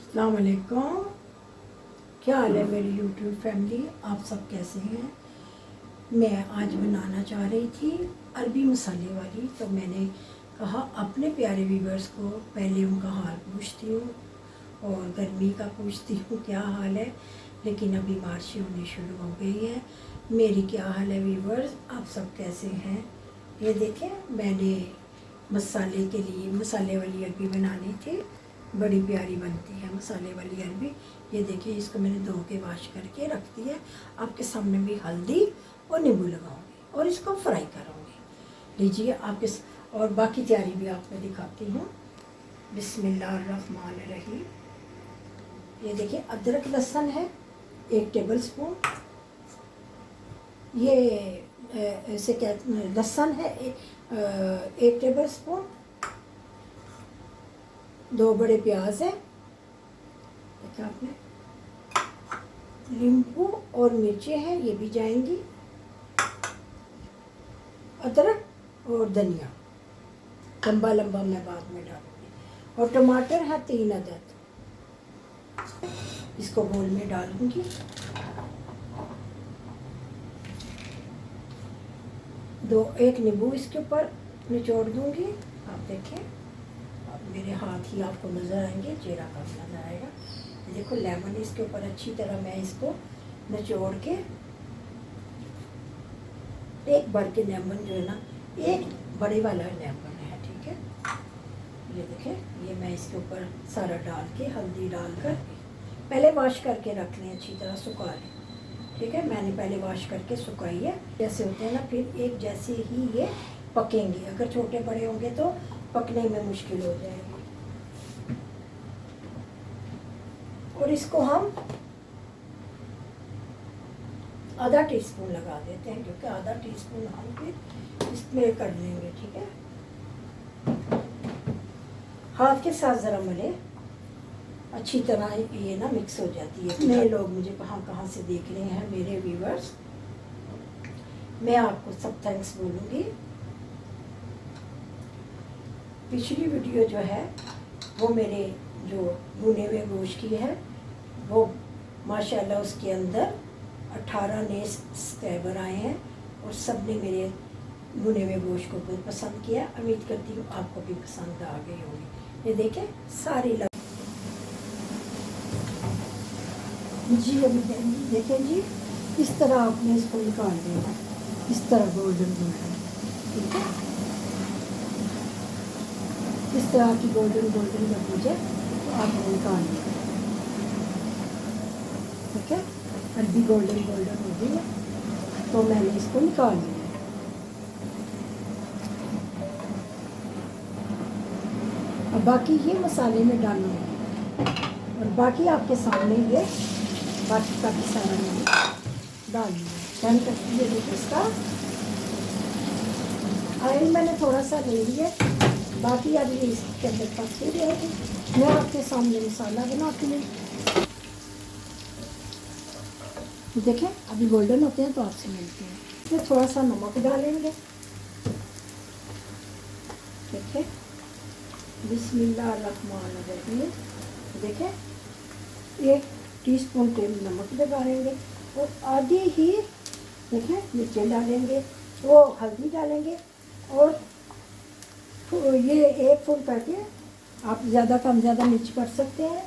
अस्सलाम वालेकुम। क्या हाल है मेरी यूट्यूब फैमिली, आप सब कैसे हैं। मैं आज बनाना चाह रही थी अरबी मसाले वाली, तो मैंने कहा अपने प्यारे व्यूवर्स को पहले उनका हाल पूछती हूँ और गर्मी का पूछती हूँ क्या हाल है। लेकिन अभी बारिशें होनी शुरू हो गई है। मेरी क्या हाल है व्यूवर्स, आप सब कैसे हैं। ये देखें, मैंने मसाले के लिए मसाले वाली अरबी बनानी थी। बड़ी प्यारी बनती है मसाले वाली अरबी। ये देखिए, इसको मैंने धो के वाश करके रख दी है। आपके सामने भी हल्दी और नींबू लगाऊंगी और इसको फ्राई करूँगी। लीजिए आपके और बाकी तैयारी भी आपको दिखाती हूँ। बिस्मिल्लाहिर्रहमानिर्रहीम। ये देखिए, अदरक लहसुन है 1 टेबल स्पून। ये इसे कहते हैं लहसुन है 1 टेबल स्पून। 2 बड़े प्याज हैं, देखा आपने। नींबू और मिर्चें हैं, ये भी जाएंगी। अदरक और धनिया लंबा लंबा मैं बाद में डालूंगी। और टमाटर है 3 अदद, इसको बोल में डालूंगी। एक नींबू इसके ऊपर निचोड़ दूंगी। आप देखें, अब मेरे हाथ ही आपको नज़र आएंगे, चेहरा कम नज़र आएगा। देखो लेमन इसके ऊपर अच्छी तरह मैं इसको निचोड़ के, एक भर के लेमन जो है ना, एक बड़े वाला लेमन है, ठीक है। ये देखें, ये मैं इसके ऊपर सारा डाल के हल्दी डालकर पहले वॉश करके रख लें, अच्छी तरह सुखा लें, ठीक है। मैंने पहले वॉश करके सुखाई है। जैसे होते हैं ना, फिर एक जैसे ही ये पकेंगे। अगर छोटे बड़े होंगे तो पकने में मुश्किल हो जाएगी। और इसको हम आधा टीस्पून लगा देते हैं, क्योंकि आधा टीस्पून हम फिर इसमें कर लेंगे, ठीक है। हाथ के साथ ज़रा मले, अच्छी तरह ये ना मिक्स हो जाती है। नए लोग मुझे कहाँ कहाँ से देख रहे हैं मेरे व्यूवर्स, मैं आपको सब थैंक्स बोलूँगी। पिछली वीडियो जो है वो मेरे जो भुने हुए गोश्त की है, वो माशाल्लाह उसके अंदर 18 नए सब्सक्राइबर आए हैं और सब ने मेरे भुने हुए गोश्त को बहुत पसंद किया। उम्मीद करती हूँ आपको भी पसंद आ गई होगी। ये देखें सारी जी, अभी देखें जी, इस तरह आपने इसको निकाल देना, इस तरह गोल्डन गोल्डन, ठीक है। इस तरह की गोल्डन गोल्डन जब हो जाए तो आपने निकाल लिया, ठीक है। अरबी गोल्डन गोल्डन हो गई है तो मैंने इसको निकाल लिया। अब बाकी ये मसाले में डालूंगी और बाकी आपके सामने ये बाकी का सारा मैंने डाल दिया। टर्न करती है, देखिए इसका ऑयल मैंने थोड़ा सा ले लिया, बाकी अब ये इसके अंदर पकती रहेगी। मैं आपके सामने मसाला बनाती हूँ। देखें, अभी गोल्डन होते हैं तो आपसे मिलते हैं। इसमें थोड़ा सा नमक डालेंगे, देखिए। बिस्मिल्लाहिर्रहमानिर्रहीम। देखें, 1 टीस्पून नमक डालेंगे और आधी ही देखें मिर्चें डालेंगे, वो हल्दी डालेंगे। और तो ये 1 फुल करके आप ज़्यादा कम ज़्यादा मिर्च कर सकते हैं,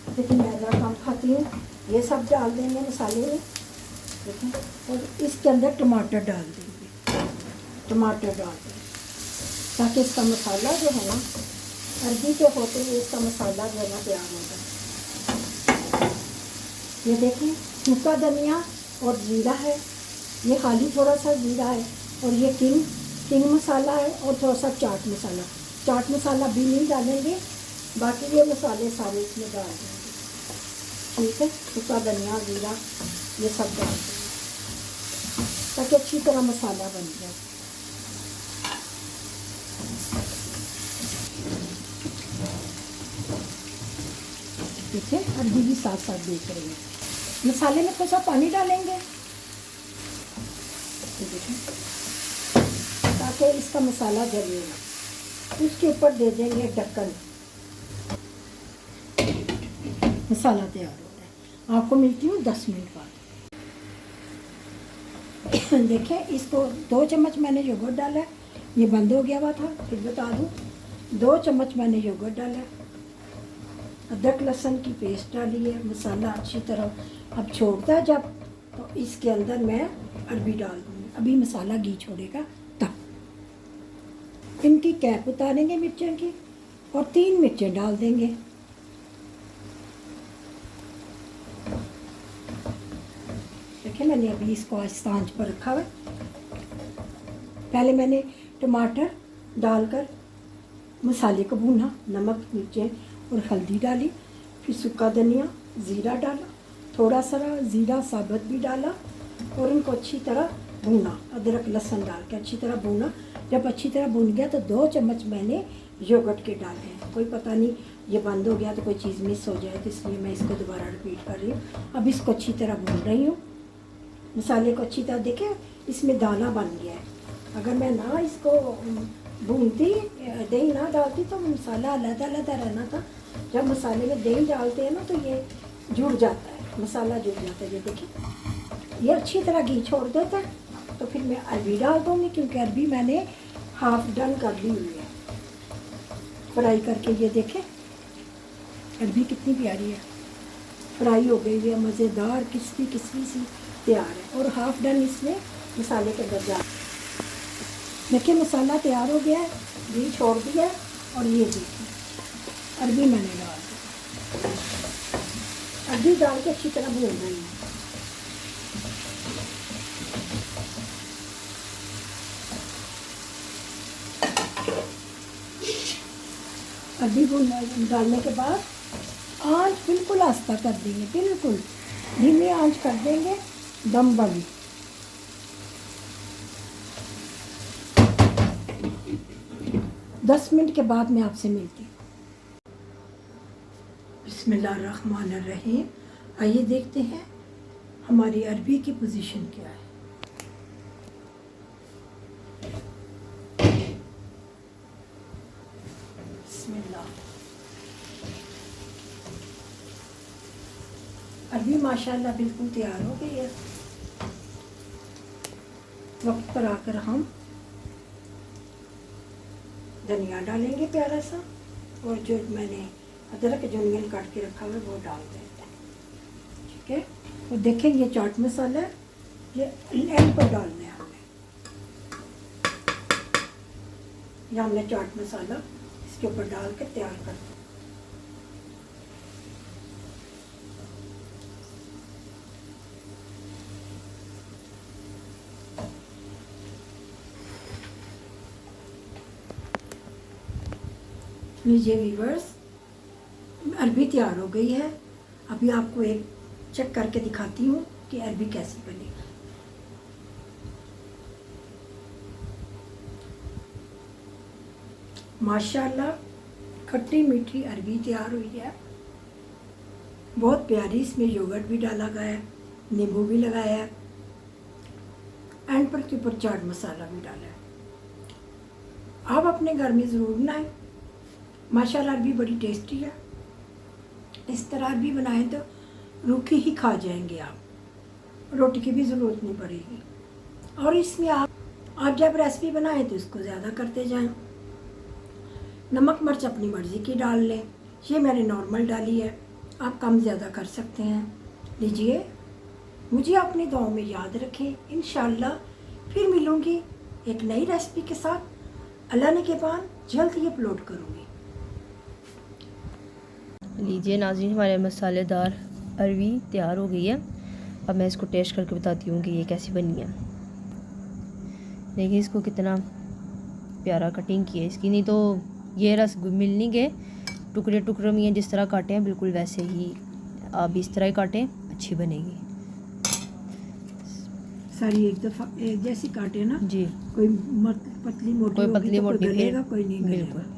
लेकिन मैं ज़्यादा कम खाती हूँ। ये सब डाल देंगे मसाले में, देखें। और इसके अंदर टमाटर डाल देंगे, टमाटर डाल देंगे ताकि इसका मसाला जो है ना, अरबी के होते हुए इसका मसाला जो है ना तैयार हो जाए। ये देखें, सूखा धनिया और जीरा है, ये खाली थोड़ा सा जीरा है। और ये किंग मसाला है और थोड़ा सा चाट मसाला। चाट मसाला भी नहीं डालेंगे, बाकी ये मसाले सारे इसमें डाल देंगे, ठीक है। सूखा धनिया जीरा ये सब डाल देंगे ताकि अच्छी तरह मसाला बन जाए। ठीक है, अरबी भी साथ साथ देख रही है। मसाले में थोड़ा सा पानी डालेंगे, ताकि इसका मसाला जलेगा। उसके ऊपर दे देंगे ढक्कन, मसाला तैयार हो रहा है। आपको मिलती हूँ 10 मिनट बाद। देखें, इसको 2 चम्मच मैंने योगर्ट डाला है, ये बंद हो गया हुआ था, फिर बता दूँ। 2 चम्मच मैंने योगर्ट डाला है, अदरक लहसुन की पेस्ट डाली है, मसाला अच्छी तरह अब छोड़ता है जब, तो इसके अंदर मैं अरबी डाल दूँगी। अभी मसाला घी छोड़ेगा तब। इनकी कैप उतारेंगे मिर्चों की और 3 मिर्चें डाल देंगे। देखिए, मैंने अभी इसको आहिस्ता आंच पर रखा हुआ है। पहले मैंने टमाटर डालकर मसाले को भूना, नमक, मिर्चें और हल्दी डाली, फिर सूखा धनिया, ज़ीरा डाला, थोड़ा सा ज़ीरा साबुत भी डाला और इनको अच्छी तरह भूना, अदरक लहसुन डाल के अच्छी तरह भूना। जब अच्छी तरह भून गया तो 2 चम्मच मैंने योगर्ट के डाले हैं। कोई पता नहीं ये बंद हो गया तो कोई चीज़ मिस हो जाए, तो इसलिए मैं इसको दोबारा रिपीट कर रही हूँ। अब इसको अच्छी तरह भून रही हूँ, मसाले को अच्छी तरह। देखें, इसमें दाना बन गया है। अगर मैं ना इसको भूनती, दही ना डालती तो मसाला अलग अलग रहना था। जब मसाले में दही डालते हैं ना तो ये जुड़ जाता है, मसाला जुड़ जाता है। ये देखिए, ये अच्छी तरह घी छोड़ देता है। तो फिर मैं अरबी डाल दूँगी, क्योंकि अरबी मैंने हाफ डन कर ली हुई है फ्राई करके। ये देखें, अरबी कितनी प्यारी है, फ्राई हो गई है, मज़ेदार किस्पी किस्पी सी तैयार है। और हाफ डन इसमें मसाले के अंदर जा। देखिए, मसाला तैयार हो गया है, घी छोड़ दिया है। और ये देखिए, अरबी मैंने डाल दी। अरबी डाल के अच्छी तरह भून रही हूँ। अरबी डालने के बाद आंच बिल्कुल आस्ता कर देंगे, बिल्कुल धीमी आंच कर देंगे, दम वाली। दस मिनट के बाद मैं आपसे मिलती हूँ। बिस्मिल्लाहिर्रहमानिर्रहीम। आइए देखते हैं हमारी अरबी की पोजीशन क्या है। बिस्मिल्लाह। अरबी माशाल्लाह बिल्कुल तैयार हो गई है। वक्त पर आकर हम धनिया डालेंगे प्यारा सा, और जो मैंने अदरक जूनियन काट के रखा हुआ है वो डाल देते हैं। ठीक है, और देखें, ये चाट मसाला है, ये एंड पर डालना है हमने। ये हमने चाट मसाला इसके ऊपर डाल कर तैयार कर दिया। लीजिए व्यूअर्स, अरबी तैयार हो गई है। अभी आपको एक चेक करके दिखाती हूँ कि अरबी कैसी बनी। माशाल्लाह खट्टी मीठी अरबी तैयार हुई है, बहुत प्यारी। इसमें योगर्ट भी डाला गया है, नींबू भी लगाया है, एंड पर के ऊपर चाट मसाला भी डाला है। आप अपने घर में ज़रूर बनाएं। माशाल्लाह अरबी बड़ी टेस्टी है। इस तरह अरबी बनाएं तो रूखी ही खा जाएंगे आप, रोटी की भी ज़रूरत नहीं पड़ेगी। और इसमें आप जब रेसिपी बनाएं तो इसको ज़्यादा करते जाएं। नमक मिर्च अपनी मर्ज़ी की डाल लें। ये मैंने नॉर्मल डाली है, आप कम ज़्यादा कर सकते हैं। लीजिए, मुझे अपनी दुआओं में याद रखें। इंशाल्लाह फिर मिलूँगी एक नई रेसिपी के साथ। अल्लाह ने के बाद जल्द ही अपलोड करूँगी। लीजिए नाज़रीन, हमारे मसालेदार अरबी तैयार हो गई है। अब मैं इसको टेस्ट करके बताती हूँ कि ये कैसी बनी है। देखिए इसको कितना प्यारा कटिंग की है इसकी, नहीं तो ये रस मिलने के टुकड़े टुकड़े में जिस तरह काटे हैं बिल्कुल वैसे ही आप इस तरह ही काटें, अच्छी बनेगी। सारी एक दफ़ा एक जैसी काटे ना जी, कोई पतली मोटी, कोई पतली तो मोटी कोई गलेगा, कोई नहीं बिल्कुल। गलेगा।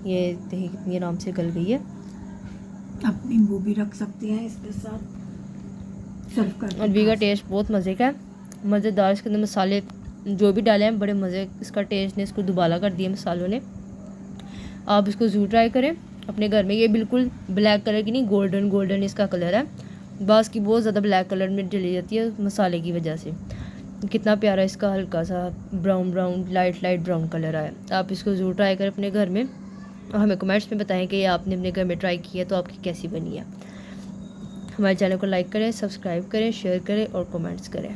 ये देखिए कितनी आराम से गल गई है। आप नींबू भी रख सकते हैं इसके साथ सर्व कर। अरबी का टेस्ट बहुत मज़े का है, मज़ेदार। इसके अंदर मसाले जो भी डाले हैं बड़े मज़े, इसका टेस्ट ने इसको दुबाला कर दिया मसालों ने। आप इसको ज़रूर ट्राई करें अपने घर में। ये बिल्कुल ब्लैक कलर की नहीं, गोल्डन गोल्डन इसका कलर है। बास की बहुत ज़्यादा ब्लैक कलर में चली जाती है मसाले की वजह से। कितना प्यारा इसका हल्का सा brown brown light brown colour आया। आप इसको ज़रूर ट्राई करें अपने घर में और हमें कमेंट्स में बताएं कि ये आपने अपने घर में ट्राई किया तो आपकी कैसी बनी है। हमारे चैनल को लाइक करें, सब्सक्राइब करें, शेयर करें और कमेंट्स करें।